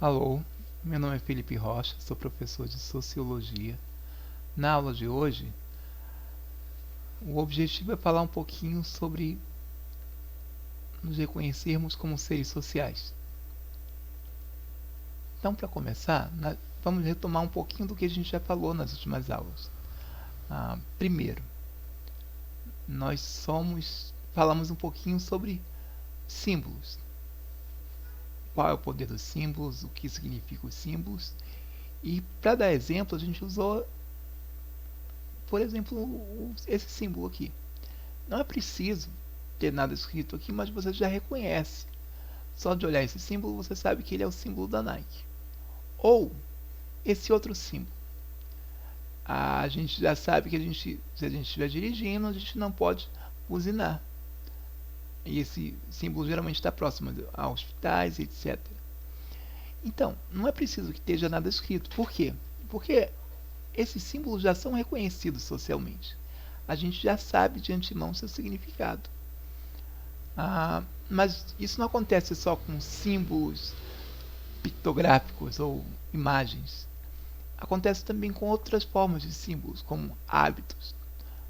Alô, meu nome é Felipe Rocha, sou professor de Sociologia. Na aula de hoje, o objetivo é falar um pouquinho sobre nos reconhecermos como seres sociais. Então, para começar, vamos retomar um pouquinho do que a gente já falou nas últimas aulas. Primeiro, falamos um pouquinho sobre símbolos. Qual é o poder dos símbolos, o que significam os símbolos. E para dar exemplo, a gente usou, por exemplo, esse símbolo aqui. Não é preciso ter nada escrito aqui, mas você já reconhece. Só de olhar esse símbolo, você sabe que ele é o símbolo da Nike. Ou esse outro símbolo. A gente já sabe que se a gente estiver dirigindo, a gente não pode buzinar. E esse símbolo geralmente está próximo a hospitais, etc. Então, não é preciso que esteja nada escrito. Por quê? Porque esses símbolos já são reconhecidos socialmente. A gente já sabe de antemão seu significado. Mas isso não acontece só com símbolos pictográficos ou imagens. Acontece também com outras formas de símbolos, como hábitos,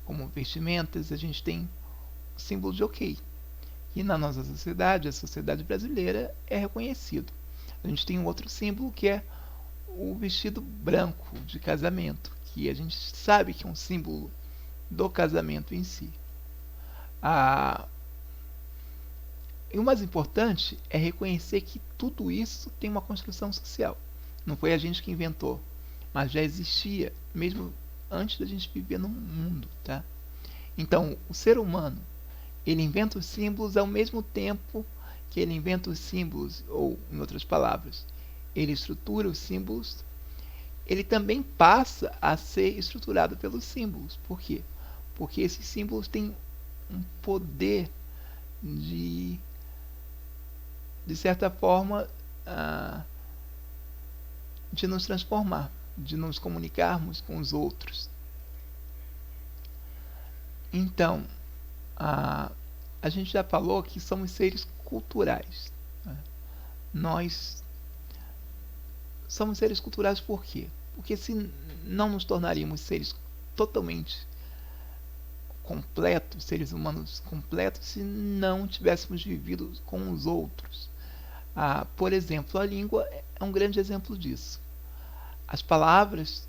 como vestimentas. A gente tem o símbolo de ok. E na nossa sociedade, a sociedade brasileira, é reconhecido. A gente tem um outro símbolo que é o vestido branco de casamento, que a gente sabe que é um símbolo do casamento em si. E o mais importante é reconhecer que tudo isso tem uma construção social. Não foi a gente que inventou, mas já existia mesmo antes da gente viver no mundo, tá? Então, o ser humano, ele inventa os símbolos ao mesmo tempo que ele inventa os símbolos, ou, em outras palavras, ele estrutura os símbolos, ele também passa a ser estruturado pelos símbolos. Por quê? Porque esses símbolos têm um poder de certa forma, de nos transformar, de nos comunicarmos com os outros. Então, a gente já falou que somos seres culturais. Nós somos seres culturais por quê? Porque se não nos tornaríamos seres totalmente completos, seres humanos completos, se não tivéssemos vivido com os outros. Por exemplo, a língua é um grande exemplo disso. As palavras,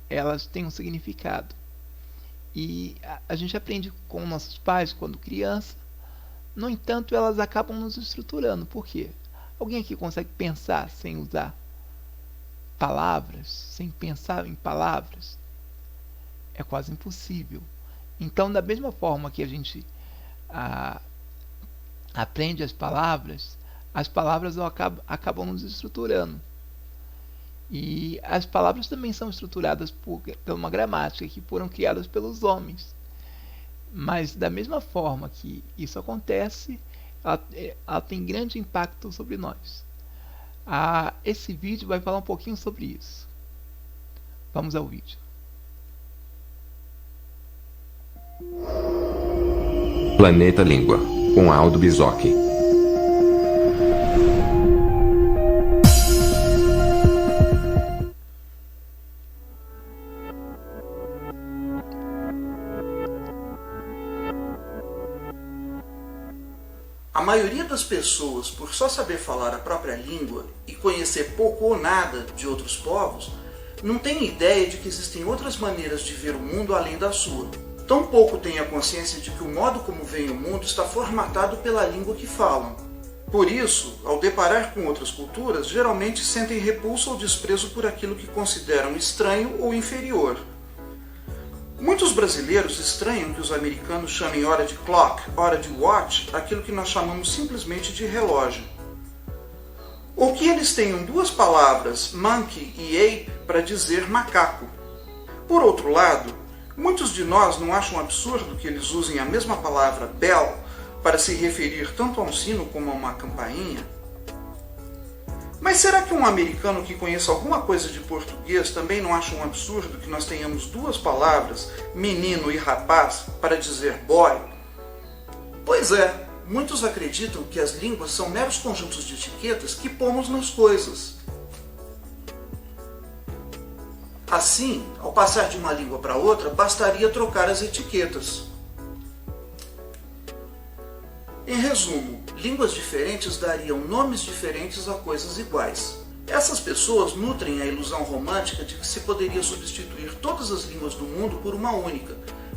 elas têm um significado. E a gente aprende com nossos pais quando criança. No entanto, elas acabam nos estruturando. Por quê? Alguém aqui consegue pensar sem usar palavras, sem pensar em palavras? É quase impossível. Então, da mesma forma que a gente aprende as palavras acabam nos estruturando. E as palavras também são estruturadas por uma gramática que foram criadas pelos homens. Mas da mesma forma que isso acontece, ela tem grande impacto sobre nós. Esse vídeo vai falar um pouquinho sobre isso. Vamos ao vídeo. Planeta Língua, com Aldo Bisocchi. A maioria das pessoas, por só saber falar a própria língua e conhecer pouco ou nada de outros povos, não tem ideia de que existem outras maneiras de ver o mundo além da sua. Tampouco têm a consciência de que o modo como veem o mundo está formatado pela língua que falam. Por isso, ao deparar com outras culturas, geralmente sentem repulsa ou desprezo por aquilo que consideram estranho ou inferior. Muitos brasileiros estranham que os americanos chamem hora de clock, hora de watch, aquilo que nós chamamos simplesmente de relógio. Ou que eles tenham duas palavras, monkey e ape, para dizer macaco. Por outro lado, muitos de nós não acham absurdo que eles usem a mesma palavra bell para se referir tanto a um sino como a uma campainha? Mas será que um americano que conheça alguma coisa de português também não acha um absurdo que nós tenhamos duas palavras, menino e rapaz, para dizer boy? Pois é, muitos acreditam que as línguas são meros conjuntos de etiquetas que pomos nas coisas. Assim, ao passar de uma língua para outra, bastaria trocar as etiquetas. Em resumo, línguas diferentes dariam nomes diferentes a coisas iguais. Essas pessoas nutrem a ilusão romântica de que se poderia substituir todas as línguas do mundo por uma única,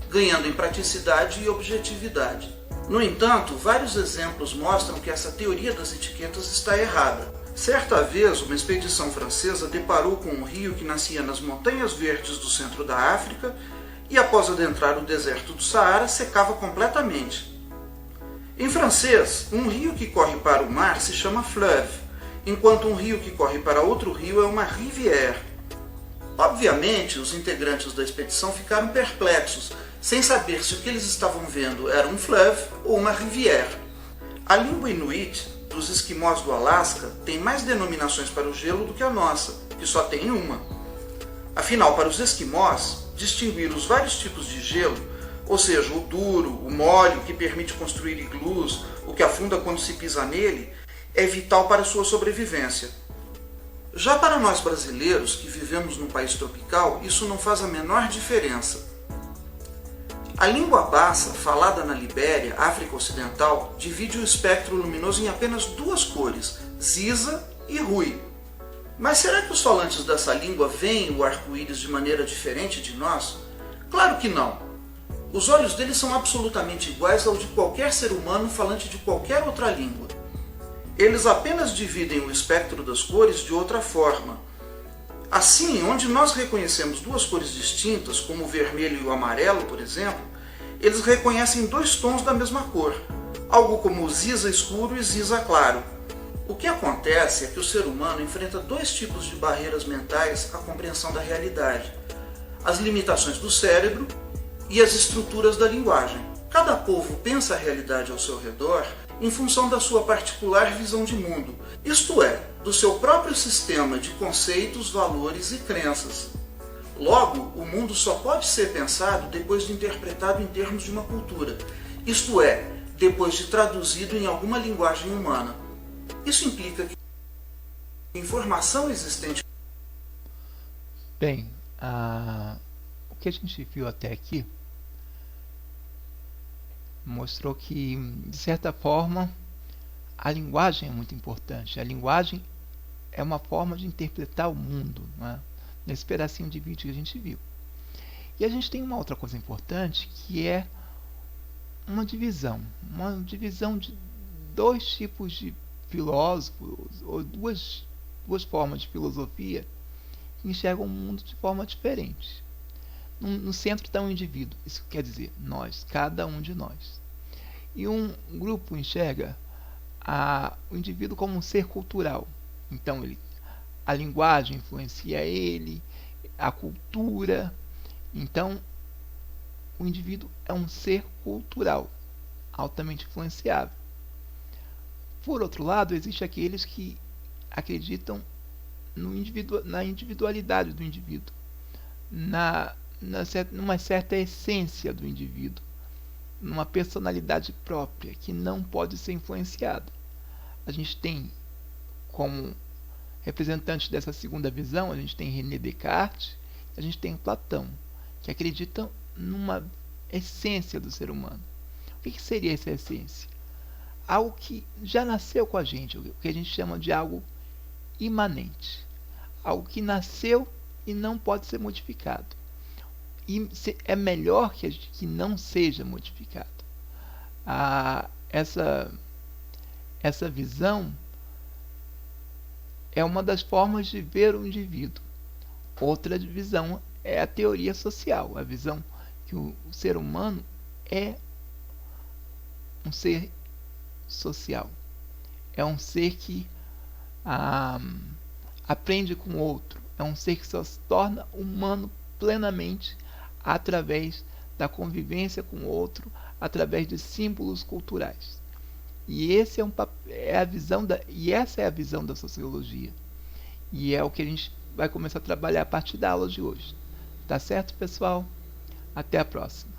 ganhando em praticidade e objetividade. No entanto, vários exemplos mostram que essa teoria das etiquetas está errada. Certa vez, uma expedição francesa deparou com um rio que nascia nas montanhas verdes do centro da África e, após adentrar o deserto do Saara, secava completamente. Em francês, um rio que corre para o mar se chama fleuve, enquanto um rio que corre para outro rio é uma rivière. Obviamente, os integrantes da expedição ficaram perplexos, sem saber se o que eles estavam vendo era um fleuve ou uma rivière. A língua inuit dos esquimós do Alasca tem mais denominações para o gelo do que a nossa, que só tem uma. Afinal, para os esquimós, distinguir os vários tipos de gelo, ou seja, o duro, o mole, o que permite construir iglus, o que afunda quando se pisa nele, é vital para sua sobrevivência. Já para nós brasileiros, que vivemos num país tropical, isso não faz a menor diferença. A língua bassa, falada na Libéria, África Ocidental, divide o espectro luminoso em apenas duas cores, ziza e rui. Mas será que os falantes dessa língua veem o arco-íris de maneira diferente de nós? Claro que não. Os olhos deles são absolutamente iguais ao de qualquer ser humano falante de qualquer outra língua. Eles apenas dividem o espectro das cores de outra forma. Assim, onde nós reconhecemos duas cores distintas, como o vermelho e o amarelo, por exemplo, eles reconhecem dois tons da mesma cor, algo como ziza escuro e ziza claro. O que acontece é que o ser humano enfrenta dois tipos de barreiras mentais à compreensão da realidade: as limitações do cérebro e as estruturas da linguagem. Cada povo pensa a realidade ao seu redor em função da sua particular visão de mundo, isto é, do seu próprio sistema de conceitos, valores e crenças. Logo, o mundo só pode ser pensado depois de interpretado em termos de uma cultura, isto é, depois de traduzido em alguma linguagem humana. Isso implica que a informação existente... Bem, o que a gente viu até aqui mostrou que, de certa forma, a linguagem é muito importante. A linguagem é uma forma de interpretar o mundo, não é? Nesse pedacinho de vídeo que a gente viu. E a gente tem uma outra coisa importante, que é uma divisão de dois tipos de filósofos, ou duas formas de filosofia que enxergam o mundo de forma diferente. No centro está um indivíduo, isso quer dizer nós, cada um de nós. E um grupo enxerga o indivíduo como um ser cultural. Então a linguagem influencia ele, a cultura. Então o indivíduo é um ser cultural, altamente influenciável. Por outro lado, existem aqueles que acreditam na individualidade do indivíduo, numa certa essência do indivíduo, numa personalidade própria que não pode ser influenciada. A gente tem como representante dessa segunda visão, a gente tem René Descartes, a gente tem Platão, que acreditam numa essência do ser humano. O que seria essa essência? Algo que já nasceu com a gente, o que a gente chama de algo imanente. Algo que nasceu e não pode ser modificado. E é melhor que não seja modificado. Essa visão é uma das formas de ver o indivíduo. Outra visão é a teoria social, a visão que o ser humano é um ser social. É um ser que aprende com o outro. É um ser que só se torna humano plenamente através da convivência com o outro, através de símbolos culturais. E essa é a visão da sociologia. E é o que a gente vai começar a trabalhar a partir da aula de hoje. Tá certo, pessoal? Até a próxima.